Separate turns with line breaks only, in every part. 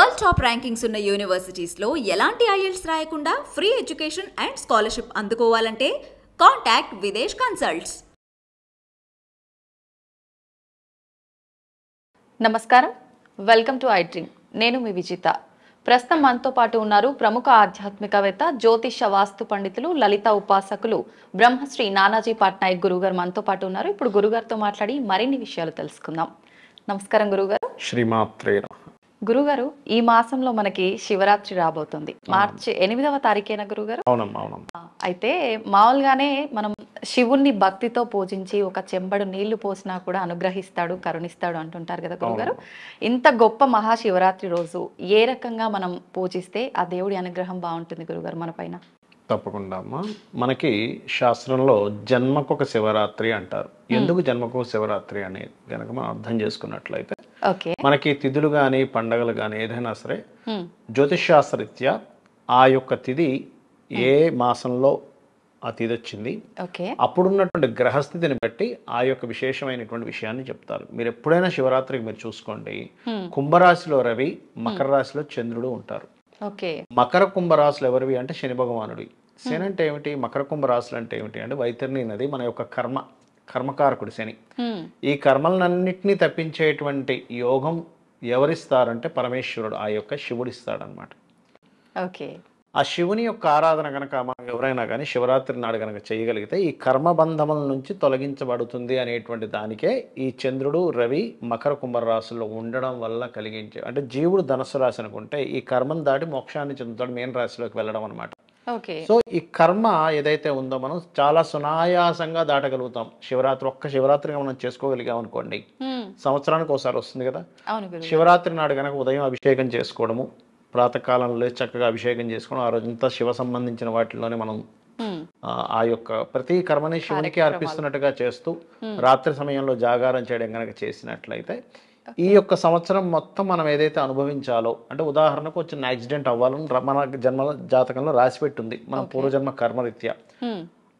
World top rankings ఉన్న యూనివర్సిటీస్లో ఎలాంటి IELTS రాయకుండా ఫ్రీ ఎడ్యుకేషన్ అండ్ స్కాలర్షిప్ అందుకోవాలంటే కాంటాక్ట్ విదేశ్ కన్సల్ట్స్.
నమస్కారం, వెల్కమ్ టు ఐ డ్రీమ్. నేను మీ విజిత. ప్రస్తుతం మనతో పాటు ఉన్నారు ప్రముఖ ఆధ్యాత్మికవేత్త, జ్యోతిష వాస్తు పండితులు, లలిత ఉపాసకులు బ్రహ్మశ్రీ నానాజీ పట్నాయక్ గురుగారు మనతో పాటు ఉన్నారు. ఇప్పుడు గురుగారితో మాట్లాడి మరిన్ని విషయాలు తెలుసుకుందాం. నమస్కారం గురుగారు.
శ్రీమాత్రే.
గురుగారు, ఈ మాసంలో మనకి శివరాత్రి రాబోతుంది. మార్చి 8వ తారీఖేనా గురుగారు?
అవునమ్మా.
అయితే మామూలుగానే మనం శివుణ్ణి భక్తితో పూజించి ఒక చెంబడు నీళ్లు పోసినా కూడా అనుగ్రహిస్తాడు, కరుణిస్తాడు అంటుంటారు కదా గురుగారు. ఇంత గొప్ప మహాశివరాత్రి రోజు ఏ రకంగా మనం పూజిస్తే ఆ దేవుడి అనుగ్రహం బాగుంటుంది గురుగారు మన పైన?
తప్పకుండా అమ్మా. మనకి శాస్త్రంలో జన్మకొక శివరాత్రి అంటారు. ఎందుకు జన్మకొక శివరాత్రి అనేది కనుక మనం అర్థం చేసుకున్నట్లయితే, మనకి తిథులు కానీ పండగలు కానీ ఏదైనా సరే జ్యోతిష్ శాస్త్రరీత్యా ఆ యొక్క తిథి ఏ మాసంలో ఆ తిథి వచ్చింది, అప్పుడున్నటువంటి గ్రహస్థితిని బట్టి ఆ యొక్క విశేషమైనటువంటి విషయాన్ని చెప్తారు. మీరు ఎప్పుడైనా శివరాత్రికి మీరు చూసుకోండి, కుంభరాశిలో రవి, మకర రాశిలో చంద్రుడు ఉంటారు. మకర కుంభరాశులు ఎవరివి అంటే శని భగవానుడి. శని అంటే ఏమిటి? మకర కుంభరాశులు అంటే ఏమిటి అంటే వైతరిణి నది మన యొక్క కర్మకారకుడు శని. ఈ కర్మలన్నింటినీ తప్పించేటువంటి యోగం ఎవరిస్తారంటే పరమేశ్వరుడు, ఆ యొక్క శివుడు ఇస్తాడనమాట. ఆ శివుని యొక్క ఆరాధన కనుక మనం ఎవరైనా కానీ శివరాత్రి నాడు కనుక చేయగలిగితే ఈ కర్మబంధముల నుంచి తొలగించబడుతుంది అనేటువంటి దానికే ఈ చంద్రుడు రవి మకర కుంభరాశుల్లో ఉండడం వల్ల కలిగించే, అంటే జీవుడు ధనుస్సు రాశి అనుకుంటే ఈ కర్మను దాటి మోక్షాన్ని చెందుతాడు మీన రాశిలోకి వెళ్ళడం అనమాట. సో ఈ కర్మ ఏదైతే ఉందో మనం చాలా సునాయాసంగా దాటగలుగుతాం. ఒక్క శివరాత్రిగా మనం చేసుకోగలిగాం అనుకోండి, సంవత్సరానికి ఒకసారి వస్తుంది కదా. శివరాత్రి నాడు కనుక ఉదయం అభిషేకం చేసుకోవడము, ప్రాతకాలంలో చక్కగా అభిషేకం చేసుకోవడం, ఆ రోజంతా శివ సంబంధించిన వాటిలోనే మనం ఆ యొక్క ప్రతి కర్మని శివునికి అర్పిస్తున్నట్టుగా చేస్తూ రాత్రి సమయంలో జాగారం చేయడం కనుక చేసినట్లయితే ఈ యొక్క సంవత్సరం మొత్తం మనం ఏదైతే అనుభవించాలో, అంటే ఉదాహరణకు వచ్చిన యాక్సిడెంట్ అవ్వాలని మన జన్మ జాతకంలో రాసిపెట్టుంది మన పూర్వజన్మ కర్మరీత్యా.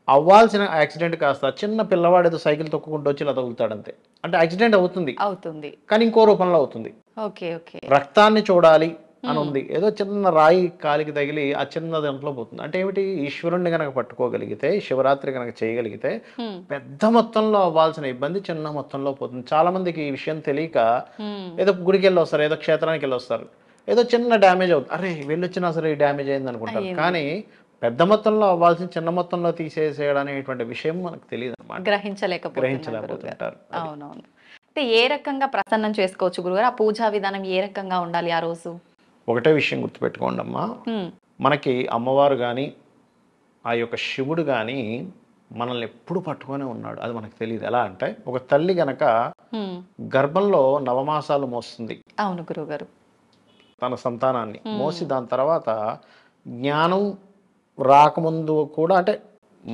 అవ్వాల్సిన యాక్సిడెంట్ కాస్త చిన్న పిల్లవాడు ఏదో సైకిల్ తొక్కుకుంటూ వచ్చి ఇలా తగులుతాడంతే, అంటే యాక్సిడెంట్ అవుతుంది కానీ ఇంకో రూపంలో అవుతుంది. రక్తాన్ని చూడాలి అని ఉంది, ఏదో చిన్న రాయి కాలికి తగిలి ఆ చిన్న దాంట్లో పోతుంది. అంటే ఏమిటి? ఈశ్వరుణ్ణి కనుక పట్టుకోగలిగితే, శివరాత్రి కనుక చేయగలిగితే పెద్ద మొత్తంలో అవ్వాల్సిన ఇబ్బంది చిన్న మొత్తంలో పోతుంది. చాలా మందికి ఈ విషయం తెలియక ఏదో గుడికి వెళ్ళి వస్తారు, ఏదో క్షేత్రానికి వెళ్ళి వస్తారు, ఏదో చిన్న డ్యామేజ్ అవుతుంది, అరే వెళ్ళొచ్చినా సరే ఈ డ్యామేజ్ అయింది అనుకుంటారు. కానీ పెద్ద మొత్తంలో అవ్వాల్సిన చిన్న మొత్తంలో తీసేసేయడం అనేటువంటి విషయం మనకు తెలియదు అనమాట, గ్రహించలేకపోతుంటారు.
అవునవును. అంటే ఏ రకంగా ప్రసన్నం చేసుకోవచ్చు గురుగారు? ఆ పూజా విధానం ఏ రకంగా ఉండాలి ఆ రోజు?
ఒకటే విషయం గుర్తుపెట్టుకోండి అమ్మా, మనకి అమ్మవారు కానీ ఆ యొక్క శివుడు కానీ మనల్ని ఎప్పుడు పట్టుకొనే ఉన్నాడు, అది మనకు తెలియదు. ఎలా అంటే ఒక తల్లి గనక గర్భంలో నవమాసాలు మోస్తుంది,
అవును గురుగారు,
తన సంతానాన్ని మోసి దాని తర్వాత జ్ఞానం రాకముందు కూడా, అంటే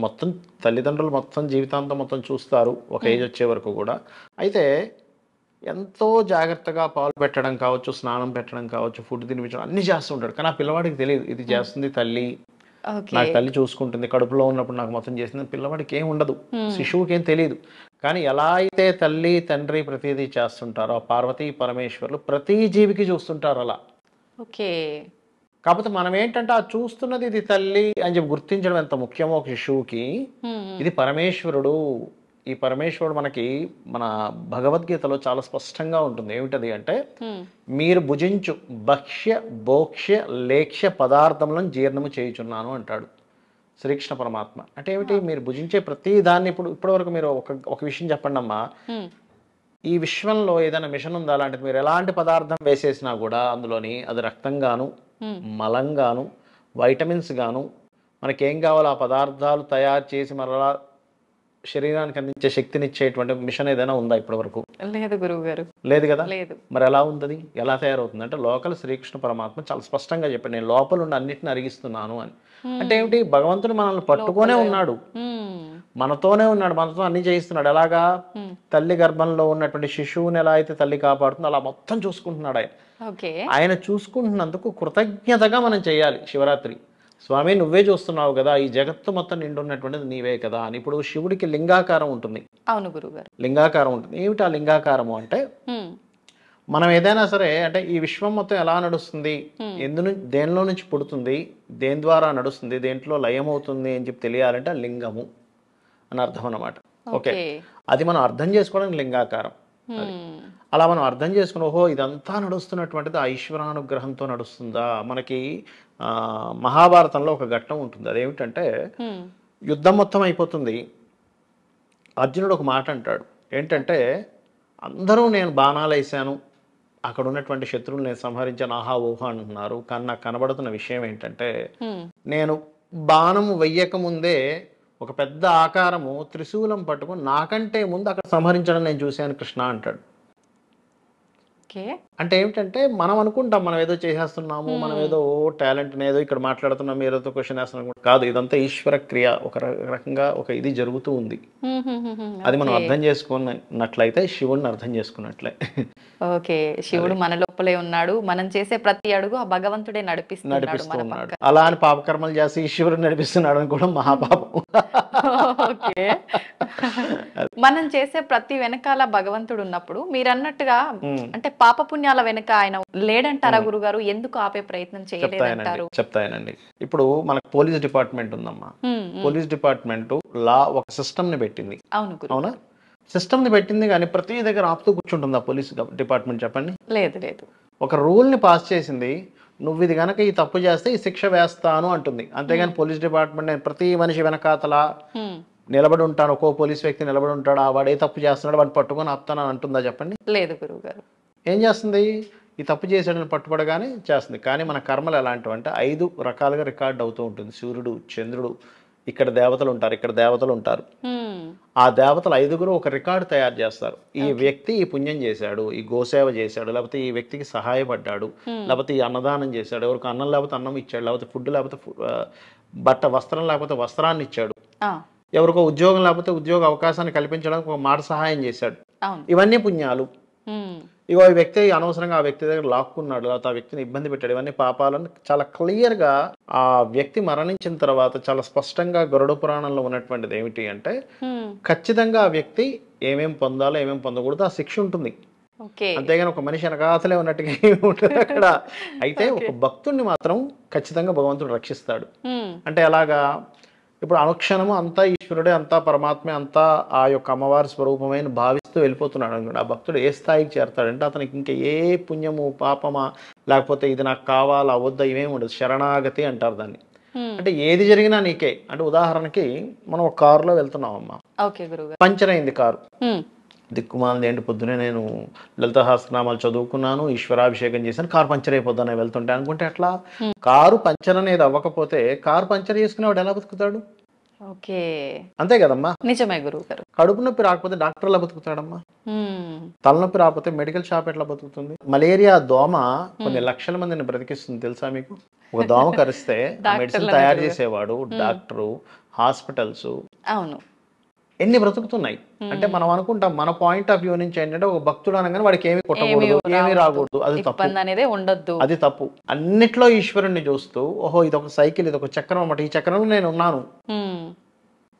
మొత్తం తల్లిదండ్రులు మొత్తం జీవితాంతం మొత్తం చూస్తారు ఒక ఏజ్ వచ్చే వరకు కూడా. అయితే ఎంతో జాగ్రత్తగా పాలు పెట్టడం కావచ్చు, స్నానం పెట్టడం కావచ్చు, ఫుడ్ తినిపించడం అన్ని చేస్తుంటాడు. కానీ ఆ పిల్లవాడికి తెలియదు ఇది చేస్తుంది తల్లి, నాకు తల్లి చూసుకుంటుంది, కడుపులో ఉన్నప్పుడు నాకు మొత్తం చేసింది. పిల్లవాడికి ఏం ఉండదు, శిశువుకి ఏం తెలియదు. కానీ ఎలా అయితే తల్లి తండ్రి ప్రతిదీ చేస్తుంటారో, పార్వతీ పరమేశ్వరులు ప్రతి జీవికి చూస్తుంటారు అలా. కాకపోతే మనం ఏంటంటే ఆ చూస్తున్నది ఇది తల్లి అని చెప్పి గుర్తించడం ఎంత ముఖ్యమో ఒక శిశువుకి, ఇది పరమేశ్వరుడు. ఈ పరమేశ్వరుడు మనకి మన భగవద్గీతలో చాలా స్పష్టంగా ఉంటుంది. ఏమిటది అంటే, మీరు భుజించు భక్ష్య భోక్ష్య లేక్ష్య పదార్థములను జీర్ణము చేయుచున్నాను అంటాడు శ్రీకృష్ణ పరమాత్మ. అంటే ఏమిటి? మీరు భుజించే ప్రతి దాన్ని ఇప్పటివరకు మీరు ఒక విషయం చెప్పండి అమ్మా, ఈ విశ్వంలో ఏదైనా మిషన్ ఉందా అలాంటిది? మీరు ఎలాంటి పదార్థం వేసేసినా కూడా అందులోని అది రక్తంగాను, మలంగాను, వైటమిన్స్ గాను, మనకేం కావాలో ఆ పదార్థాలు తయారు చేసి మరలా శరీరానికి అందించే శక్తినిచ్చేటువంటి మిషన్ ఏదైనా ఉందా ఇప్పటి వరకు?
లేదు గురువుగారు.
లేదు కదా. మరి ఎలా ఉంది, ఎలా తయారవుతుంది అంటే, లోకల్ శ్రీకృష్ణ పరమాత్మ చాలా స్పష్టంగా చెప్పాడు, నేను లోపల ఉండి అన్నిటిని అరిగిస్తున్నాను అని. అంటే ఏమిటి? భగవంతుడు మనల్ని పట్టుకొనే ఉన్నాడు, మనతోనే ఉన్నాడు, మనతో అన్ని చేయిస్తున్నాడు. ఎలాగా? తల్లి గర్భంలో ఉన్నటువంటి శిశువుని ఎలా అయితే తల్లి కాపాడుతుందో అలా మొత్తం చూసుకుంటున్నాడు ఆయన. ఆయన చూసుకుంటున్నందుకు కృతజ్ఞతగా మనం చేయాలి శివరాత్రి. స్వామి నువ్వే చూస్తున్నావు కదా, ఈ జగత్తు మొత్తం నిండున్నటువంటిది నీవే కదా అని. ఇప్పుడు శివుడికి లింగాకారం ఉంటుంది.
అవును గురుగారు,
లింగాకారం ఉంటుంది. ఏమిటి ఆ లింగాకారము అంటే, మనం ఏదైనా సరే అంటే ఈ విశ్వం మొత్తం ఎలా నడుస్తుంది, దేనిలో నుంచి పుడుతుంది, దేని ద్వారా నడుస్తుంది, దేంట్లో లయం అవుతుంది అని చెప్పి తెలియాలంటే లింగము అని అర్థం అన్నమాట. ఓకే, అది మనం అర్థం చేసుకోవడానికి లింగాకారం. అలా మనం అర్థం చేసుకుని ఓహో ఇదంతా నడుస్తున్నటువంటిది ఆ ఈశ్వరానుగ్రహంతో నడుస్తుందా. మనకి మహాభారతంలో ఒక ఘట్టం ఉంటుంది, అదేమిటంటే యుద్ధం మొత్తం అయిపోతుంది, అర్జునుడు ఒక మాట అంటాడు, ఏంటంటే అందరూ నేను బాణాలు వేసాను, అక్కడ ఉన్నటువంటి శత్రువులు నేను సంహరించాను, ఆహా ఊహా అంటున్నారు, కానీ నాకు కనబడుతున్న విషయం ఏంటంటే నేను బాణము వెయ్యక ముందే ఒక పెద్ద ఆకారము త్రిశూలం పట్టుకుని నాకంటే ముందు అక్కడ సంహరించడం నేను చూశాను కృష్ణ అంటాడు. అంటే ఏమిటంటే మనం అనుకుంటాం మనం ఏదో చేసేస్తున్నాము, మనం ఏదో టాలెంట్ ఏదో ఇక్కడ మాట్లాడుతున్నాం, ఏదో క్వశ్చన్ వేస్తున్నాం, కాదు, ఇదంతా ఈశ్వర క్రియ, ఒక రకంగా ఒక ఇది జరుగుతూ ఉంది. అది మనం అర్థం చేసుకున్నట్లయితే శివుడిని అర్థం చేసుకున్నట్లే.
ఓకే, శివుడు మన లోపలే ఉన్నాడు, మనం చేసే ప్రతి అడుగు ఆ భగవంతుడే నడిపిస్తున్నాడు.
అలా అని పాపకర్మలు చేసి ఈశ్వరుడు నడిపిస్తున్నాడు అని కూడా మహాపాపం.
ఓకే, మనం చేసే ప్రతి వెనకాల భగవంతుడు ఉన్నప్పుడు మీరు అన్నట్టుగా అంటే పాప పుణ్యాల వెనక ఆయన లేడంటారా గురుగారు? ఎందుకు ఆపే ప్రయత్నం చేయలేదంటారు?
చెప్తాయనండి. ఇప్పుడు మనకు పోలీస్ డిపార్ట్మెంట్ ఉందమ్మా, పోలీస్ డిపార్ట్మెంట్ లా ఒక సిస్టమ్ ని పెట్టింది. అవునా, సిస్టమ్ ని పెట్టింది, కానీ ప్రతి దగ్గర ఆపుతూ కూర్చుంటుంది ఆ పోలీస్ డిపార్ట్మెంట్? చెప్పండి.
లేదు లేదు.
ఒక రూల్ ని పాస్ చేసింది, నువ్వు ఇది గనక ఈ తప్పు చేస్తే ఈ శిక్ష వేస్తాను అంటుంది. అంతేగాని పోలీస్ డిపార్ట్మెంట్ నేను ప్రతి మనిషి వెనకాతల నిలబడి ఉంటాను, ఒక్కో పోలీస్ వ్యక్తి నిలబడి ఉంటాడు, వాడు ఏ తప్పు చేస్తున్నాడు వాడిని పట్టుకొని ఆపుతాను అంటుందా? చెప్పండి.
లేదు గురువు గారు.
ఏం చేస్తుంది? ఈ తప్పు చేసాడని పట్టుబడగానే చేస్తుంది. కానీ మన కర్మలు ఎలాంటివంటే 5 రకాలుగా రికార్డ్ అవుతూ ఉంటుంది. సూర్యుడు, చంద్రుడు, ఇక్కడ దేవతలు ఉంటారు, ఇక్కడ దేవతలు ఉంటారు. ఆ దేవతలు 5గురు ఒక రికార్డు తయారు చేస్తారు. ఈ వ్యక్తి ఈ పుణ్యం చేశాడు, ఈ గోసేవ చేశాడు, లేకపోతే ఈ వ్యక్తికి సహాయపడ్డాడు, లేకపోతే ఈ అన్నదానం చేశాడు, ఎవరికి అన్నం లేకపోతే అన్నం ఇచ్చాడు, లేకపోతే ఫుడ్ లేకపోతే బట్ట, వస్త్రం లేకపోతే వస్త్రాన్ని ఇచ్చాడు, ఎవరికో ఉద్యోగం లేకపోతే ఉద్యోగ అవకాశాన్ని కల్పించడానికి ఒక మాట సహాయం చేశాడు. ఇవన్నీ పుణ్యాలు. ఇగో ఈ వ్యక్తి అనవసరంగా ఆ వ్యక్తి దగ్గర లాక్కున్నాడు, లేకపోతే ఆ వ్యక్తిని ఇబ్బంది పెట్టాడు, ఇవన్నీ పాపాలను చాలా క్లియర్గా ఆ వ్యక్తి మరణించిన తర్వాత చాలా స్పష్టంగా గరుడ పురాణంలో ఉన్నటువంటిది ఏమిటి అంటే ఖచ్చితంగా ఆ వ్యక్తి ఏమేం పొందాలో ఏమేం పొందకూడదు ఆ శిక్ష ఉంటుంది. అంతేగాని ఒక మనిషి వెనకాతలే ఉన్నట్టుగా ఏమి ఉంటుంది అక్కడ. అయితే ఒక భక్తుడిని మాత్రం ఖచ్చితంగా భగవంతుడు రక్షిస్తాడు. అంటే ఎలాగా? ఇప్పుడు అనుక్షణము అంతా ఈశ్వరుడే, అంతా పరమాత్మే, అంతా ఆ యొక్క అమ్మవారి స్వరూపమైన భావిస్తూ వెళ్ళిపోతున్నాడు అనుకోండి. ఆ భక్తుడు ఏ స్థాయికి చేరతాడంటే అతనికి ఇంకా ఏ పుణ్యము పాపమా లేకపోతే ఇది నాకు కావాలా వద్దా ఇవేమి ఉండదు, శరణాగతి అంటారు దాన్ని. అంటే ఏది జరిగినా నీకే. అంటే ఉదాహరణకి మనం ఒక కారులో వెళ్తున్నాం అమ్మా, పంచర్ అయింది కారు, దిక్కుమాలింది ఏంటి, పొద్దునే నేను లలిత సహస్రనామాలు చదువుకున్నాను, ఈశ్వరాభిషేకం చేశాను, కారు పంచర్ అయిపోద్దానే వెళ్తుంటే అనుకుంటే అట్లా కారు పంచర్ అనేది అవ్వకపోతే కారు పంచర్ చేసుకునేవాడు ఎలా బతుకుతాడు? అంతే కదమ్మా.
నిజమే గురువు గారు.
కడుపు నొప్పి రాకపోతే డాక్టర్ ఎలా బతుకుతాడమ్మా? తలనొప్పి రాకపోతే మెడికల్ షాప్ ఎట్లా బతుకుతుంది? మలేరియా దోమ కొన్ని లక్షల మందిని బ్రతికిస్తుంది తెలుసా మీకు? ఒక దోమ కరిస్తే మెడిసిన్ తయారు చేసేవాడు డాక్టరు, హాస్పిటల్స్, అవును, ఎన్ని బ్రతుకుతున్నాయి. అంటే మనం అనుకుంటాం మన పాయింట్ ఆఫ్ వ్యూ నుంచి ఏంటంటే ఒక భక్తుడు అనగానే వాడికి ఏమి కొట్టకూడదు, ఏమి రాకూడదు, అది తప్పు, అది తప్పు. అన్నిట్లో ఈశ్వరుణ్ణి చూస్తూ ఓహో ఇది ఒక సైకిల్, ఇది ఒక చక్రం అన్నమాట, ఈ చక్రంలో నేను ఉన్నాను.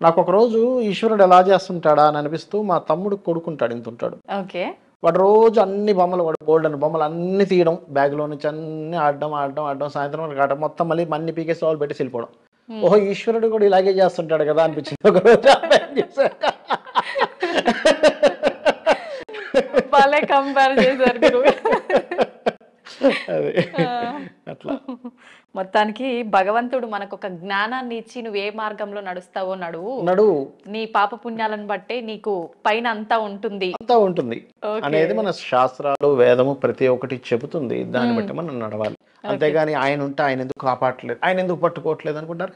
నాకు ఒక రోజు ఈశ్వరుడు ఎలా చేస్తుంటాడా అని అనిపిస్తూ మా తమ్ముడు కొడుకుంటాడు, ఇంత ఉంటాడు, వాడు రోజు అన్ని బొమ్మలు, వాడు గోల్డెన్ బొమ్మలు అన్ని తీయడం, బ్యాగ్లో నుంచి అన్ని ఆడడం, సాయంత్రం వరకు ఆడడం, మొత్తం మళ్ళీ అన్ని పీకేసి వాళ్ళు పెట్టి వెళ్ళిపోవడం. ఓహో ఈశ్వరుడు కూడా ఇలాగే చేస్తుంటాడు కదా అనిపించింది ఒక రోజు. అట్లా
మొత్తానికి భగవంతుడు మనకు ఒక జ్ఞానాన్ని ఇచ్చి నువ్వు ఏ మార్గంలో నడుస్తావో నడువు, నీ పాప పుణ్యాలను బట్టే నీకు పైన అంతా ఉంటుంది
అనేది మన శాస్త్రాలు, వేదము ప్రతి ఒక్కటి చెబుతుంది. దాన్ని బట్టి మనం నడవాలి. అంతేగాని ఆయన ఉంటే ఆయన ఎందుకు కాపాడలేదు, ఆయన ఎందుకు పట్టుకోవట్లేదు అనుకుంటారు.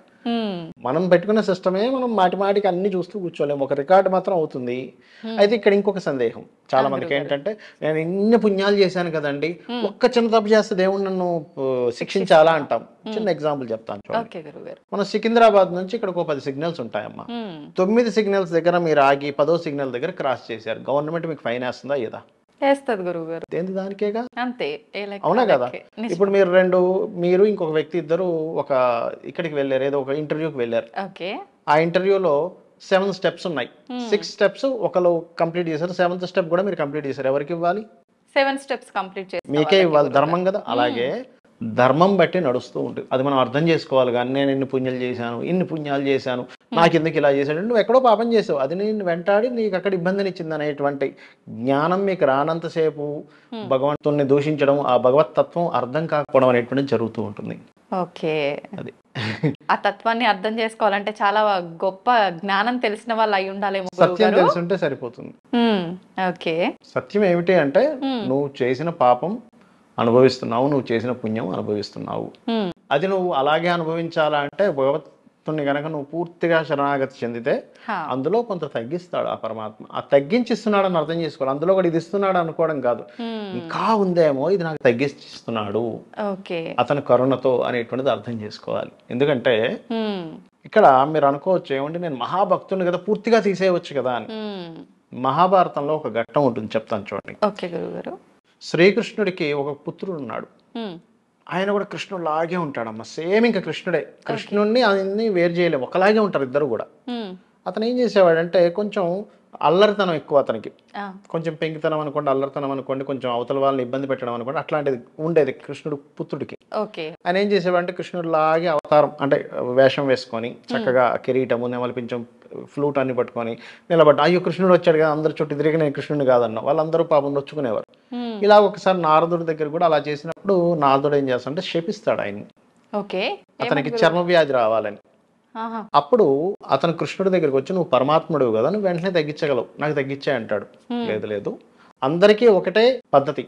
మనం పెట్టుకున్న సిస్టమే మనం మాటికి అన్ని చూస్తూ కూర్చోలేము. ఒక రికార్డు మాత్రం అవుతుంది. అయితే ఇక్కడ ఇంకొక సందేహం చాలా మందికి ఏంటంటే, నేను ఇన్ని పుణ్యాలు చేశాను కదండి, ఒక్క చిన్న తప్పు చేస్తే దేవుడు నన్ను శిక్షించాలా అంటాం. చిన్న ఎగ్జాంపుల్ చెప్తాను చూడండి. మన సికింద్రాబాద్ నుంచి ఇక్కడ ఒక 10 సిగ్నల్స్ ఉంటాయమ్మా. 9 సిగ్నల్స్ దగ్గర మీరు ఆగి 10వ సిగ్నల్ దగ్గర క్రాస్ చేశారు, గవర్నమెంట్ మీకు ఫైన్ వేస్తుందా? ఏదా?
వేస్తుంది గురువు గారు.
దేని దానికేగా,
అంతే.
అవునా కదా? ఇప్పుడు మీరు ఇంకొక వ్యక్తి ఇద్దరు ఒక ఇక్కడికి వెళ్ళారు, ఏదో ఒక ఇంటర్వ్యూకి వెళ్ళారు. ఆ ఇంటర్వ్యూలో 7 స్టెప్స్ ఉన్నాయి. 6 స్టెప్స్ ఒకరు కంప్లీట్ చేశారు, 7th స్టెప్ కూడా మీరు కంప్లీట్ చేశారు. ఎవరికి ఇవ్వాలి?
7 స్టెప్స్ కంప్లీట్ చేసి
మీకే ఇవ్వాలి ధర్మం కదా. అలాగే ధర్మం బట్టి నడుస్తూ ఉంటుంది. అది మనం అర్థం చేసుకోవాలి. కానీ నేను ఇన్ని పుణ్యాలు చేశాను నాకు ఎందుకు ఇలా చేశాడు, నువ్వు ఎక్కడో పాపం చేసావు, అది నేను వెంటాడి నీకు అక్కడ ఇబ్బందినిచ్చింది అనేటువంటి జ్ఞానం మీకు రానంతసేపు భగవంతుని దూషించడం, ఆ భగవత్ తత్వం అర్థం కాకపోవడం అనేటువంటిది జరుగుతూ ఉంటుంది.
ఓకే,
అది
ఆ తత్వాన్ని అర్థం చేసుకోవాలంటే చాలా గొప్ప జ్ఞానం తెలిసిన వాళ్ళు అయి ఉండాలేమో.
సత్యం తెలుసుంటే సరిపోతుంది.
ఓకే,
సత్యం ఏమిటి అంటే నువ్వు చేసిన పాపం అనుభవిస్తున్నావు, నువ్వు చేసిన పుణ్యం అనుభవిస్తున్నావు. అది నువ్వు అలాగే అనుభవించాలా అంటే భగవత్తుని కనుక నువ్వు పూర్తిగా శరణాగతి చెందితే అందులో కొంత తగ్గిస్తాడు ఆ పరమాత్మ. ఆ తగ్గించిస్తున్నాడు అని అర్థం చేసుకోవాలి. అందులో కూడా ఇది ఇస్తున్నాడు అనుకోవడం కాదు, ఇంకా ఉందేమో ఇది నాకు తగ్గిస్తున్నాడు అతని కరుణతో అనేటువంటిది అర్థం చేసుకోవాలి. ఎందుకంటే ఇక్కడ మీరు అనుకోవచ్చు ఏమంటే నేను మహాభక్తుని కదా పూర్తిగా తీసేయవచ్చు కదా అని. మహాభారతంలో ఒక ఘట్టం ఉంటుంది, చెప్తాను చూడండి.
ఓకే గురుగారు.
శ్రీకృష్ణుడికి ఒక పుత్రుడు ఉన్నాడు. ఆయన కూడా కృష్ణుడు లాగే ఉంటాడమ్మా, సేమ్ ఇంకా కృష్ణుడే. కృష్ణుడిని ఆయన్ని వేరు చేయలేము, ఒకలాగే ఉంటారు ఇద్దరు కూడా. అతను ఏం చేసేవాడంటే కొంచెం అల్లరితనం ఎక్కువ అతనికి, కొంచెం పెంకితనం అనుకోండి, అల్లరితనం అనుకోండి, కొంచెం అవతల వాళ్ళని ఇబ్బంది పెట్టడం అనుకోండి, అట్లాంటిది ఉండేది కృష్ణుడు పుత్రుడికి. ఆయన ఏం చేసేవాడంటే కృష్ణుడు లాగే అవతారం అంటే వేషం వేసుకొని చక్కగా కిరీటము నెమలిపించం ఫ్లూట్ అన్ని పట్టుకొని నిలబడ్డా, అయ్యో కృష్ణుడు వచ్చాడు కదా అందరు చుట్టూ తిరిగి నేను కృష్ణుడిని కాదన్నా వాళ్ళందరూ పాపం నొచ్చుకునేవారు. ఇలా ఒకసారి నారదుడి దగ్గర కూడా అలా చేసినప్పుడు నారదుడు ఏం చేస్తాడంటే శపిస్తాడు ఆయన్ని, అతనికి చర్మ వ్యాధి రావాలని. అప్పుడు అతను కృష్ణుడి దగ్గరికి వచ్చి నువ్వు పరమాత్ముడు కదా, నువ్వు వెంటనే తగ్గించగలవు, నాకు తగ్గించే అంటాడు. లేదు లేదు, అందరికీ ఒకటే పద్ధతి,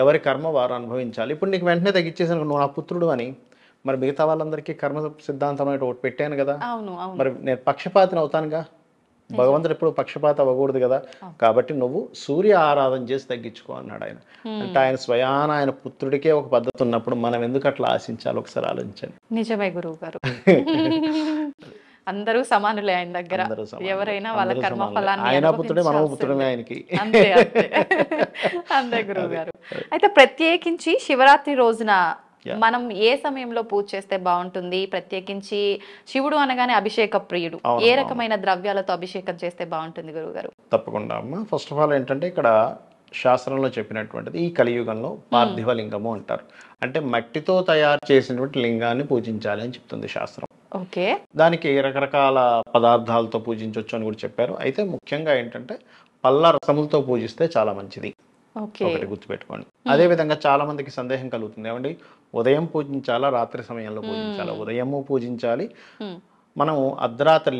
ఎవరి కర్మ వారు అనుభవించాలి. ఇప్పుడు నీకు వెంటనే తగ్గించేసాను నువ్వు నా పుత్రుడు అని, మరి మిగతా వాళ్ళందరికీ కర్మ సిద్ధాంతం అనేది ఒకటి పెట్టాను కదా, మరి నేను పక్షపాతిని అవుతానుగా, భగవంతుడు ఎప్పుడు పక్షపాత అవ్వకూడదు కదా, కాబట్టి నువ్వు సూర్య ఆరాధన చేసి తగ్గించుకో అన్నాడు ఆయన. అంటే ఆయన స్వయాన ఆయన పుత్రుడికే ఒక పద్ధతి ఉన్నప్పుడు మనం ఎందుకు అట్లా ఆశించాలి, ఒకసారి ఆలోచించండి.
నిజమే గురువు గారు, అందరూ సమానులే ఆయన దగ్గర, ఎవరైనా వాళ్ళ కర్మ ఫలాన్ని
ఆయన పుత్రుడే మన పుత్రుడే ఆయనకి.
అంతే గురువు గారు. అయితే ప్రత్యేకించి శివరాత్రి రోజున మనం ఏ సమయంలో పూజ చేస్తే బాగుంటుంది? ప్రత్యేకించి శివుడు అనగానే అభిషేక ప్రియుడు, ఏ రకమైన ద్రవ్యాలతో అభిషేకం చేస్తే బాగుంటుంది గురుగారు?
తప్పకుండా అమ్మ. ఫస్ట్ ఆఫ్ ఆల్ ఏంటంటే ఇక్కడ శాస్త్రంలో చెప్పినటువంటిది ఈ కలియుగంలో పార్థివ లింగము అంటారు, అంటే మట్టితో తయారు చేసినటువంటి లింగాన్ని పూజించాలి అని చెప్తుంది శాస్త్రం.
ఓకే,
దానికి రకరకాల పదార్థాలతో పూజించవచ్చు అని కూడా చెప్పారు. అయితే ముఖ్యంగా ఏంటంటే పళ్ళ రసములతో పూజిస్తే చాలా మంచిది, ఒకటి గుర్తుపెట్టుకోండి. అదే విధంగా చాలా మందికి సందేహం కలుగుతుంది, ఏమండి ఉదయం పూజించాలా రాత్రి సమయంలో పూజించాలా? ఉదయము పూజించాలి. మనం అర్ధరాత్రి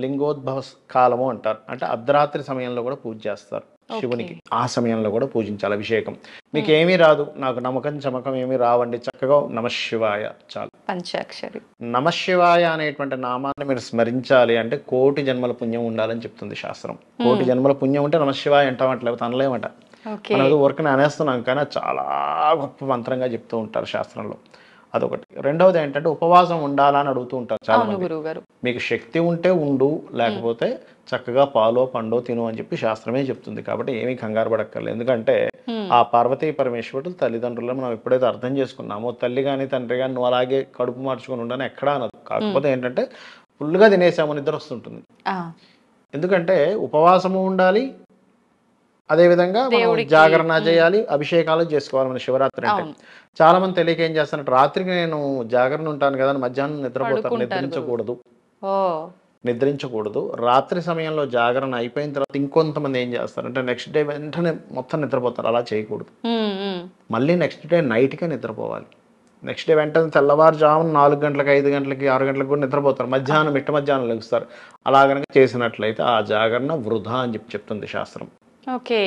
లింగోద్భవ కాలము అంటారు, అంటే అర్ధరాత్రి సమయంలో కూడా పూజ చేస్తారు శివునికి, ఆ సమయంలో కూడా పూజించాలి. అభిషేకం మీకు ఏమీ రాదు, నాకు నమ్మకం చమకం ఏమీ రావండి, చక్కగా నమశివాయ చాలు,
పంచాక్షరి నమశివాయ
అనేటువంటి నామాన్ని మీరు స్మరించాలి అంటే 1,000,000 జన్మల పుణ్యం ఉండాలని చెప్తుంది శాస్త్రం. 1,000,000 జన్మల పుణ్యం ఉంటే నమశివాయ అంటామంట, లేకపోతే అనలేమట. మనం ఊరికనే అనేస్తున్నాం కానీ చాలా గొప్ప మంత్రంగా చెప్తూ ఉంటారు శాస్త్రంలో. అదొకటి. రెండవది ఏంటంటే ఉపవాసం ఉండాలని అడుగుతూ ఉంటారు చాలా మంది. మీకు శక్తి ఉంటే ఉండు, లేకపోతే చక్కగా పాలో పండో తిను అని చెప్పి శాస్త్రమే చెప్తుంది. కాబట్టి ఏమీ కంగారు పడక్కర్లేదు. ఎందుకంటే ఆ పార్వతీ పరమేశ్వరుడు తల్లిదండ్రులను మనం ఎప్పుడైతే అర్థం చేసుకున్నామో, తల్లి కానీ తండ్రి కానీ నువ్వు అలాగే కడుపు మార్చుకుని ఉండని ఎక్కడా అనదు. కాకపోతే ఏంటంటే ఫుల్గా తినేసాము నిద్ర వస్తుంటుంది. ఎందుకంటే ఉపవాసము ఉండాలి, అదేవిధంగా మనం జాగరణ చేయాలి, అభిషేకాలు చేసుకోవాలి. మన శివరాత్రి అంటే చాలా మంది తెలియక ఏం చేస్తారంటే రాత్రికి నేను జాగరణ ఉంటాను కదా మధ్యాహ్నం నిద్రపోతారు. నిద్రించకూడదు. రాత్రి సమయంలో జాగరణ అయిపోయిన తర్వాత ఇంకొంతమంది ఏం చేస్తారంటే నెక్స్ట్ డే వెంటనే మొత్తం నిద్రపోతారు. అలా చేయకూడదు. మళ్ళీ నెక్స్ట్ డే నైట్కే నిద్రపోవాలి. నెక్స్ట్ డే వెంటనే తెల్లవారుజామున 4 గంటలకు 5 గంటలకి 6 గంటలకు కూడా నిద్రపోతారు. మధ్యాహ్నం మధ్యాహ్నం లెగుస్తారు. అలా కనుక చేసినట్లయితే ఆ జాగరణ వృధా అని చెప్తుంది శాస్త్రం.
ఓకే,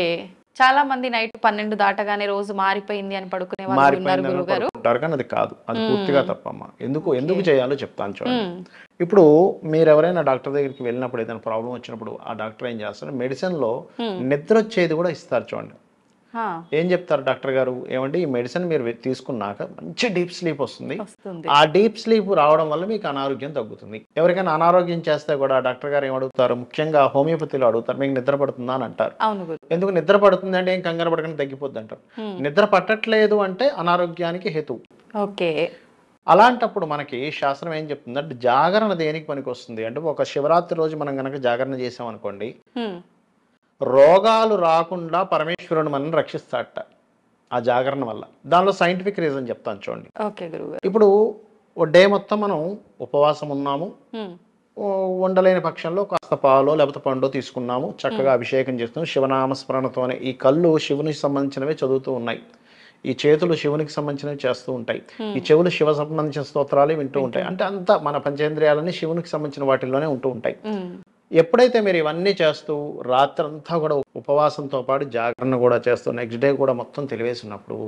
చాలా మంది నైట్ 12 దాటగానే రోజు మారిపోయింది అని పడుకునే వాళ్ళు
ఉంటారు కానీ అది కాదు, అది పూర్తిగా తప్పమ్మా. ఎందుకు చేయాలో చెప్తాను చూడండి. ఇప్పుడు మీరు ఎవరైనా డాక్టర్ దగ్గరికి వెళ్ళినప్పుడు ఏదైనా ప్రాబ్లం వచ్చినప్పుడు ఆ డాక్టర్ ఏం చేస్తారు, మెడిసిన్ లో నిద్ర వచ్చేది కూడా ఇస్తారు చూడండి. ఏం చెప్తారు డాక్టర్ గారు, ఏమంటే ఈ మెడిసిన్ మీరు తీసుకున్నాక మంచి డీప్ స్లీప్ వస్తుంది, ఆ డీప్ స్లీప్ రావడం వల్ల మీకు అనారోగ్యం తగ్గుతుంది. ఎవరికైనా అనారోగ్యం చేస్తే కూడా డాక్టర్ గారు ఏమడుగుతారు, ముఖ్యంగా హోమియోపతిలో అడుగుతారు, మీకు నిద్ర పడుతుందా అని అంటారు. ఎందుకు నిద్ర పడుతుంది అంటే ఏం కంగారు పడకుండా తగ్గిపోద్ది అంటారు. నిద్ర పట్టట్లేదు అంటే అనారోగ్యానికి హేతువు. అలాంటప్పుడు మనకి శాస్త్రం ఏం చెప్తుంది అంటే జాగరణ దేనికి పనికి వస్తుంది అంటే, ఒక శివరాత్రి రోజు మనం కనుక జాగరణ చేసాం అనుకోండి, రోగాలు రాకుండా పరమేశ్వరుడు మనల్ని రక్షిస్తాడట ఆ జాగరణ వల్ల. దానిలో సైంటిఫిక్ రీజన్ చెప్తాను చూడండి.
ఓకే గురుగారు.
ఇప్పుడు ఓ డే మొత్తం మనం ఉపవాసం ఉన్నాము, ఉండలేని పక్షంలో కాస్త పాలో లేకపోతే పండో తీసుకున్నాము, చక్కగా అభిషేకం చేస్తున్నాము శివనామస్మరణతోనే. ఈ కళ్ళు శివునికి సంబంధించినవే చదువుతూ ఉన్నాయి, ఈ చేతులు శివునికి సంబంధించినవి చేస్తూ ఉంటాయి, ఈ చెవులు శివ సంబంధించిన స్తోత్రాలు వింటూ ఉంటాయి. అంటే అంతా మన పంచేంద్రియాలన్నీ శివునికి సంబంధించిన వాటిల్లోనే ఉంటూ ఉంటాయి. ఎప్పుడైతే మీరు ఇవన్నీ చేస్తూ రాత్రంతా కూడా ఉపవాసంతో పాటు జాగరణ కూడా చేస్తూ నెక్స్ట్ డే కూడా మొత్తం తెలివేసినప్పుడు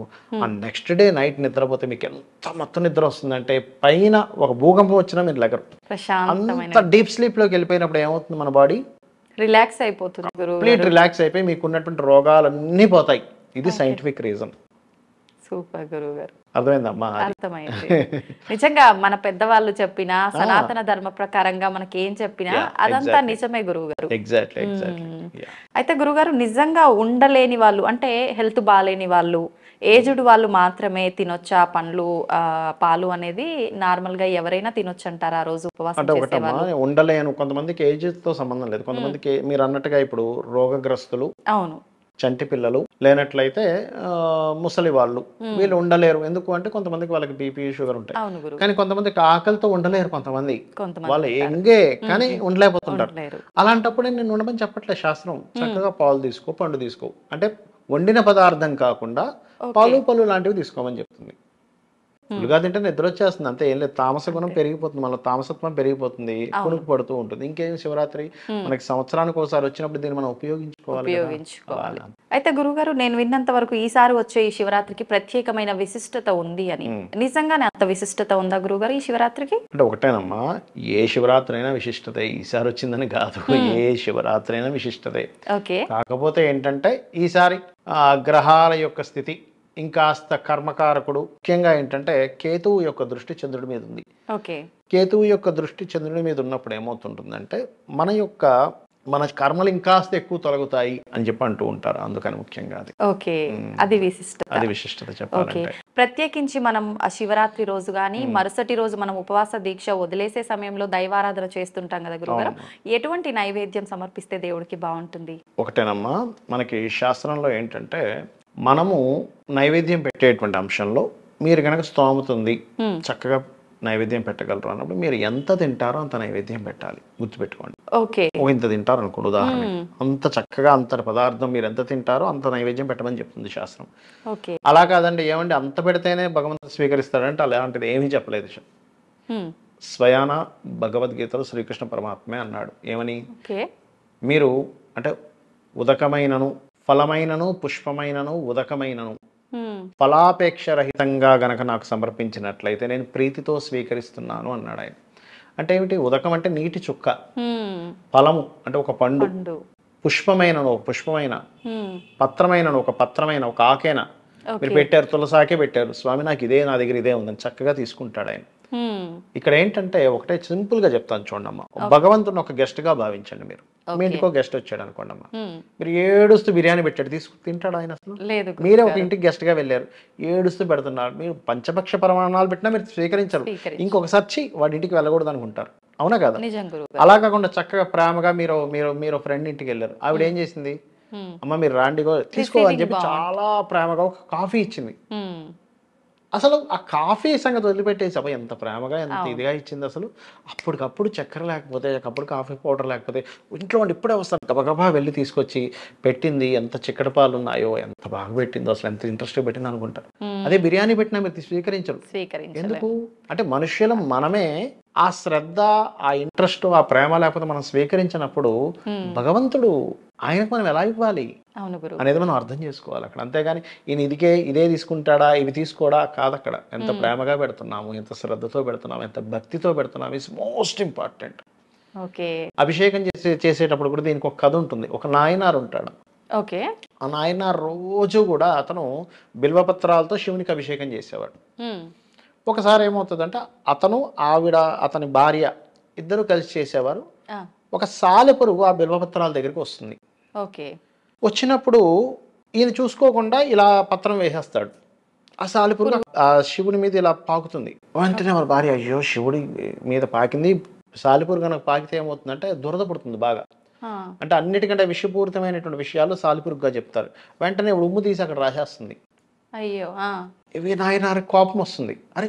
ఆ నెక్స్ట్ డే నైట్ నిద్రపోతే మీకు ఎంత మొత్తం నిద్ర వస్తుందంటే పైన ఒక భూకంపం వచ్చినా మీరు లెగరు. అంత డీప్ స్లీప్ లోకి వెళ్ళిపోయినప్పుడు ఏమవుతుంది, మన బాడీ
రిలాక్స్ అయిపోతుంది,
కంప్లీట్ రిలాక్స్ అయిపోయి మీకు ఉన్నటువంటి రోగాలన్నీ పోతాయి. ఇది సైంటిఫిక్ రీజన్.
సూపర్ గురువు గారు.
అర్థమైందమ్మా?
అర్థమైంది. నిజంగా మన పెద్దవాళ్ళు చెప్పిన సనాతన ధర్మ ప్రకారంగా మనకి ఏం చెప్పినా అదంతా నిజమే గురువు గారు.
ఎగ్జాక్ట్లీ.
అయితే గురుగారు, నిజంగా ఉండలేని వాళ్ళు అంటే హెల్త్ బాగాలేని వాళ్ళు, ఏజ్డ్ వాళ్ళు మాత్రమే తినొచ్చా పండ్లు పాలు అనేది నార్మల్ గా ఎవరైనా తినొచ్చు అంటారా ఆ రోజు ఉపవాసం
అంటే
చేసే వాళ్ళు?
ఉండలేను. కొంతమందికి ఏజ్ తో సంబంధం లేదు. కొంతమందికి మీరు అన్నట్టుగా ఇప్పుడు రోగగ్రస్తులు,
అవును,
చంటి పిల్లలు, లేనట్లయితే ముసలి వాళ్ళు, వీళ్ళు ఉండలేరు. ఎందుకు అంటే కొంతమందికి వాళ్ళకి బీపీ షుగర్ ఉంటాయి. కానీ కొంతమందికి ఆకలితో ఉండలేరు. కొంతమంది వాళ్ళు ఎంగే కానీ ఉండలేకపోతుంటారు. అలాంటప్పుడు నేను ఉండమని చెప్పట్లేదు శాస్త్రం. చక్కగా పాలు తీసుకో, పండు తీసుకో, అంటే వండిన పదార్థం కాకుండా పళ్ళు లాంటివి తీసుకోమని చెప్తుంది. ఫుల్గా తింటే నిద్ర వచ్చేస్తుంది అంతే, ఏం లేదు. తామస గుణం పెరిగిపోతుంది, మన తామసత్వం పెరిగిపోతుంది, కునుకు పడుతూ ఉంటుంది. ఇంకేం శివరాత్రి మనకి సంవత్సరానికి ఒకసారి వచ్చినప్పుడు దీన్ని మనం ఉపయోగించుకోవాలి.
అయితే గురుగారు, నేను విన్నంత వరకు ఈసారి వచ్చే ఈ శివరాత్రికి ప్రత్యేకమైన విశిష్టత ఉంది అని, నిజంగానే అంత విశిష్టత ఉందా గురుగారు ఈ శివరాత్రికి?
అంటే ఒకటేనమ్మా, ఏ శివరాత్రి అయినా విశిష్టతే, ఈసారి వచ్చిందని కాదు, ఏ శివరాత్రి అయినా విశిష్టతే. కాకపోతే ఏంటంటే ఈసారి గ్రహాల యొక్క స్థితి ఇంకాస్త కర్మకారకుడు. ముఖ్యంగా ఏంటంటే కేతువు యొక్క దృష్టి చంద్రుడి మీద ఉంది. కేతువు యొక్క దృష్టి చంద్రుడి మీద ఉన్నప్పుడు ఏమవుతుంటుందంటే మన కర్మలు ఇంకాస్త ఎక్కువ తొలగుతాయి అని చెప్పి అంటూ ఉంటారు. అందుకని ముఖ్యంగా
అది
విశిష్టత చెప్పాలంటే.
ప్రత్యేకించి మనం ఆ శివరాత్రి రోజు గానీ మరుసటి రోజు మనం ఉపవాస దీక్ష వదిలేసే సమయంలో దైవారాధన చేస్తుంటాం కదా గురుగారు, ఎటువంటి నైవేద్యం సమర్పిస్తే దేవుడికి బాగుంటుంది?
ఒకటేనమ్మా, మనకి శాస్త్రంలో ఏంటంటే మనము నైవేద్యం పెట్టేటువంటి అంశంలో మీరు కనుక స్తోమత ఉంది, చక్కగా నైవేద్యం పెట్టగలరు అన్నప్పుడు మీరు ఎంత తింటారో అంత నైవేద్యం పెట్టాలి. గుర్తుపెట్టుకోండి. ఇంత తింటారు అనుకోండి ఉదాహరణ, అంత చక్కగా అంత పదార్థం మీరు ఎంత తింటారో అంత నైవేద్యం పెట్టమని చెప్తుంది శాస్త్రం. అలా కాదండి, ఏమండి అంత పెడితేనే భగవంతుడు స్వీకరిస్తాడంటే అలాంటిది ఏమీ చెప్పలేదు. స్వయాన భగవద్గీతలో శ్రీకృష్ణ పరమాత్మే అన్నాడు ఏమని, మీరు అంటే ఉదకమైనను ఫలమైనను పుష్పమైనను ఉదకమైనను ఫలాపేక్ష రహితంగా గనక నాకు సమర్పించినట్లయితే నేను ప్రీతితో స్వీకరిస్తున్నాను అన్నాడు ఆయన. అంటే ఏమిటి, ఉదకం అంటే నీటి చుక్క, ఫలము అంటే ఒక పండు, పుష్పమైనను ఒక పుష్పమైన, పత్రమైనను ఒక పత్రమైన, ఒక ఆకేనా మీరు పెట్టారు, తులసాకే పెట్టారు, స్వామి నాకు ఇదే, నా దగ్గర ఇదే ఉందని చక్కగా తీసుకుంటాడు ఆయన. ఇక్కడ ఏంటంటే ఒకటే సింపుల్ గా చెప్తాను చూడమ్మా, భగవంతుని ఒక గెస్ట్ గా భావించండి. మీరు మీ ఇంటికి ఒక గెస్ట్ వచ్చాడు అనుకోండి అమ్మా, మీరు ఏడుస్తూ బిర్యానీ పెట్టాడు, తింటాడు ఆయన అసలు? మీరే ఒక ఇంటికి గెస్ట్ గా వెళ్ళారు, ఏడుస్తూ పెడుతున్నారు, మీరు పంచపక్ష ప్రమాణాలు పెట్టినా మీరు స్వీకరించరు. ఇంకొకసారి వాడి ఇంటికి వెళ్ళకూడదు అనుకుంటారు, అవునా కదా? అలా కాకుండా చక్కగా ప్రేమగా మీరు ఫ్రెండ్ ఇంటికి వెళ్ళారు, ఆవిడ ఏం చేసింది, అమ్మ మీరు రాండి తీసుకో అని చెప్పి చాలా ప్రేమగా ఒక కాఫీ ఇచ్చింది. అసలు ఆ కాఫీ సంగతి వదిలిపెట్టేసి అబ్బాయి ఎంత ప్రేమగా ఎంత ఇదిగా ఇచ్చింది అసలు. అప్పటికప్పుడు చక్కెర లేకపోతే, అప్పుడు కాఫీ పౌడర్ లేకపోతే ఇంట్లో ఇప్పుడే వస్తాను గబగబా వెళ్ళి తీసుకొచ్చి పెట్టింది. ఎంత చిక్కటి పాలు ఉన్నాయో, ఎంత బాగా పెట్టిందో, అసలు ఎంత ఇంట్రెస్ట్ పెట్టింది అనుకుంటారు. అదే బిర్యానీ పెట్టినా మీరు స్వీకరించరు. ఎందుకు అంటే మనుష్యులం మనమే ఆ శ్రద్ధ, ఆ ఇంట్రెస్ట్, ఆ ప్రేమ లేకపోతే మనం స్వీకరించినప్పుడు భగవంతుడు ఆయనకు మనం ఎలా ఇవ్వాలి అనేది మనం అర్థం చేసుకోవాలి అక్కడ. అంతేగాని ఈయన ఇదే తీసుకుంటాడా, ఇవి తీసుకోడా కాదు. అక్కడ ఎంత ప్రేమగా పెడుతున్నాము, ఎంత శ్రద్ధతో పెడుతున్నాము, ఎంత భక్తితో పెడుతున్నాము ఇస్ మోస్ట్ ఇంపార్టెంట్. అభిషేకం చేసేటప్పుడు కూడా దీనికి ఒక కథ ఉంటుంది. ఒక నాయనారు ఉంటాడు. ఆ నాయనారు రోజు కూడా అతను బిల్వపత్రాలతో శివునికి అభిషేకం చేసేవాడు. ఒకసారి ఏమవుతుందంటే అతను ఆవిడ అతని భార్య ఇద్దరు కలిసి చేసేవారు. ఒక సాలెపురుగు ఆ బిల్వపత్రాల దగ్గరికి వస్తుంది. వచ్చినప్పుడు ఈయన చూసుకోకుండా ఇలా పత్రం వేసేస్తాడు. ఆ సాలెపురుగు ఆ శివుని మీద ఇలా పాకుతుంది. వెంటనే వాళ్ళ భార్య, అయ్యో శివుడి మీద పాకింది, సాలెపురుగు కనుక పాకితే ఏమవుతుందంటే దురద పుడుతుంది బాగా. అంటే అన్నిటికంటే విషపూరితమైనటువంటి విషయాలు సాలిపురుగ్గా చెప్తారు. వెంటనే ఉమ్ము తీసి అక్కడ రాసేస్తుంది.
అయ్యో
ఇవి నాయన కోపం వస్తుంది. అరే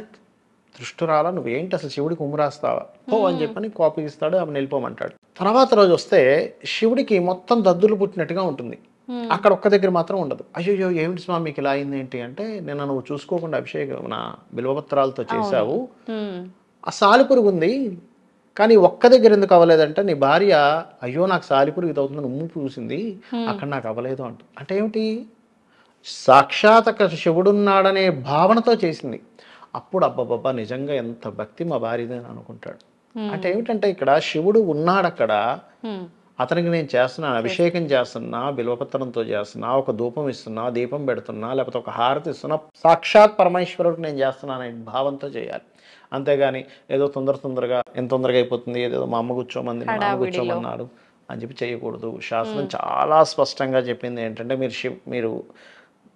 దృష్టురాలా, నువ్వేంటి అసలు శివుడికి ఉమ్ము రాస్తావా పో అని చెప్పని కోపగిస్తాడు. ఆమె వెళ్ళిపోమంటాడు. తర్వాత రోజు వస్తే శివుడికి మొత్తం దద్దులు పుట్టినట్టుగా ఉంటుంది. అక్కడ ఒక్క దగ్గర మాత్రం ఉండదు. అయ్యో ఏమిటి స్వామి మీకు ఇలా అయింది ఏంటి అంటే, నిన్న నువ్వు చూసుకోకుండా అభిషేకం నా బిల్వపత్రాలతో చేశావు, ఆ సాలిపురుగు ఉంది కానీ ఒక్క దగ్గర ఎందుకు అవ్వలేదంటే, నీ భార్య అయ్యో నాకు సాలిపురుగు ఇది అవుతుందని ఉమ్ము పూసింది, అక్కడ నాకు అవ్వలేదు అంట. అంటే ఏమిటి, సాక్షాత్ అక్కడ శివుడున్నాడనే భావనతో చేసింది. అప్పుడు అబ్బబ్బబ్బా నిజంగా ఎంత భక్తి మా భార్యదని అనుకుంటాడు. అంటే ఏమిటంటే ఇక్కడ శివుడు ఉన్నాడు అక్కడ, అతనికి నేను చేస్తున్నాను, అభిషేకం చేస్తున్నా, బిల్వపత్రంతో చేస్తున్నా, ఒక ధూపం ఇస్తున్నా, దీపం పెడుతున్నా, లేకపోతే ఒక హారతి ఇస్తున్నా, సాక్షాత్ పరమేశ్వరుడికి నేను చేస్తున్నాను అనే భావంతో చేయాలి. అంతేగాని ఏదో తొందరగా ఎంత తొందరగా అయిపోతుంది, ఏదో మా అమ్మ కూర్చోమంది, మా నాన్న కూర్చోమన్నాడు అని చెప్పి చేయకూడదు. శాస్త్రం చాలా స్పష్టంగా చెప్పింది ఏంటంటే, మీరు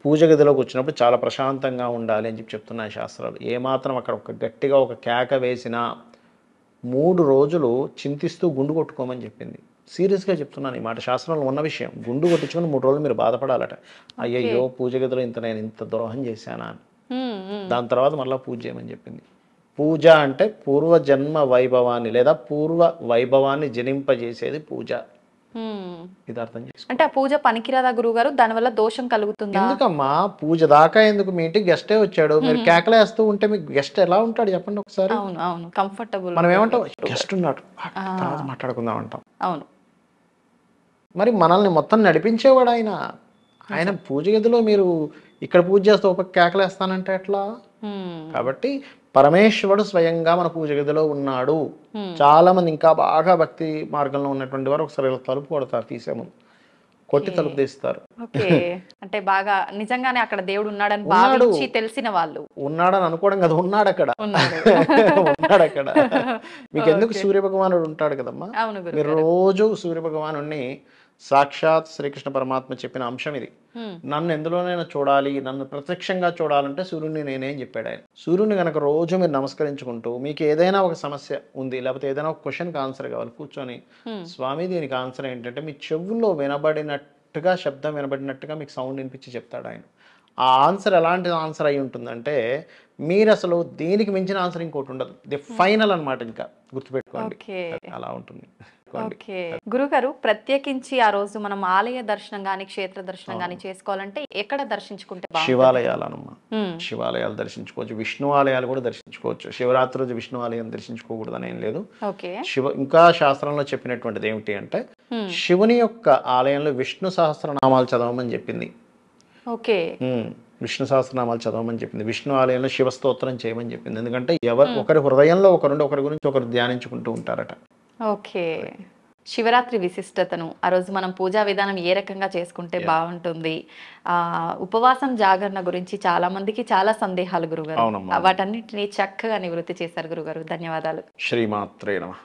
పూజ గదిలోకి వచ్చినప్పుడు చాలా ప్రశాంతంగా ఉండాలి అని చెప్పి చెప్తున్నాయి శాస్త్రాలు. ఏమాత్రం అక్కడ ఒక గట్టిగా ఒక కేక వేసినా 3 రోజులు చింతిస్తూ గుండు కొట్టుకోమని చెప్పింది. సీరియస్గా చెప్తున్నాను ఈ మాట, శాస్త్రంలో ఉన్న విషయం. గుండు కొట్టించుకొని 3 రోజులు మీరు బాధపడాలట. అయ్యయ్యో పూజ గదిలో నేను ఇంత ద్రోహం చేశానా అని. దాని తర్వాత మళ్ళీ పూజ చేయమని చెప్పింది. పూజ అంటే పూర్వజన్మ వైభవాన్ని లేదా పూర్వ వైభవాన్ని జనింపజేసేది పూజ. ఇది అర్థం చేసుకో.
అంటే ఆ పూజ పనికిరాదా గురువుగారు, దానివల్ల దోషం కలుగుతుందా?
ఎందుకమ్మా పూజ దాకా ఎందుకు, మీ ఇంటికి గెస్టే వచ్చాడు, మీరు కేకలేస్తూ ఉంటే మీకు గెస్ట్ ఎలా ఉంటాడు చెప్పండి ఒకసారి.
అవును కంఫర్టబుల్.
మనం ఏమంటాం, గెస్ట్ ఉన్నాడు తర్వాత మాట్లాడుకుందాం అంటాం.
అవును,
మరి మనల్ని మొత్తం నడిపించేవాడు ఆయన పూజ గదిలో మీరు ఇక్కడ పూజ చేస్తే ఒక కేకలేస్తానంటే ఎట్లా? కాబట్టి పరమేశ్వరుడు స్వయంగా మన పూజ గదిలో ఉన్నాడు. చాలా మంది ఇంకా బాగా భక్తి మార్గంలో ఉన్నటువంటి వారు ఒకసారి తలుపు కొడతారు, తీసే ముందు కొట్టి తలుపు తీస్తారు.
అంటే బాగా నిజంగానే అక్కడ దేవుడు ఉన్నాడని భావించి తెలిసిన వాళ్ళు,
ఉన్నాడని అనుకోవడం కదా, ఉన్నాడు అక్కడ. ఉన్నాడు అక్కడ. మీకు ఎందుకు సూర్య భగవానుడు ఉంటాడు కదమ్మా. మీరు రోజు సూర్య భగవానుడిని సాక్షాత్ శ్రీకృష్ణ పరమాత్మ చెప్పిన అంశం ఇది. నన్ను ఎందులోనైనా చూడాలి, నన్ను ప్రత్యక్షంగా చూడాలంటే సూర్యుడిని నేనేం చెప్పాడు ఆయన. సూర్యుడిని కనుక రోజు మీరు నమస్కరించుకుంటూ, మీకు ఏదైనా ఒక సమస్య ఉంది, లేకపోతే ఏదైనా ఒక క్వశ్చన్కి ఆన్సర్ కావాలి, కూర్చొని స్వామి దీనికి ఆన్సర్ ఏంటంటే, మీ చెవుల్లో వినబడినట్టుగా శబ్దం వినబడినట్టుగా మీకు సౌండ్ వినిపించి చెప్తాడు ఆయన. ఆ ఆన్సర్ ఎలాంటి ఆన్సర్ అయి ఉంటుందంటే, మీరు అసలు దీనికి మించిన ఆన్సర్ ఇంకోటి ఉండదు. ది ఫైనల్ అనమాట. ఇంకా గుర్తుపెట్టుకోండి, అలా ఉంటుంది.
ఓకే గురుగారు, ప్రత్యేకించి ఆ రోజు మనం ఆలయ దర్శనం గానీ క్షేత్ర దర్శనం గానీ చేసుకోవాలంటే ఎక్కడ దర్శించుకుంటే?
శివాలయాలనమ్మా. శివాలయాలు దర్శించుకోవచ్చు, విష్ణు ఆలయాలు కూడా దర్శించుకోవచ్చు. శివరాత్రి రోజు విష్ణు ఆలయం దర్శించుకోకూడదని ఏం లేదు. ఇంకా శాస్త్రంలో చెప్పినటువంటిది ఏమిటి అంటే, శివుని యొక్క ఆలయంలో విష్ణు సహస్రనామాలు చదవమని చెప్పింది. విష్ణు సహస్రనామాలు చదవమని చెప్పింది. విష్ణు ఆలయంలో శివ స్తోత్రం చేయమని చెప్పింది. ఎందుకంటే ఒకరి హృదయంలో ఒకరి గురించి ఒకరు ధ్యానించుకుంటూ ఉంటారట.
శివరాత్రి విశిష్టతను ఆ రోజు మనం పూజా విధానం ఏ రకంగా చేసుకుంటే బాగుంటుంది, ఉపవాసం జాగరణ గురించి చాలా మందికి చాలా సందేహాలు గురుగారు, వాటన్నిటిని చక్కగా నివృత్తి చేశారు గురుగారు. ధన్యవాదాలు.
శ్రీమాత్రే నమః.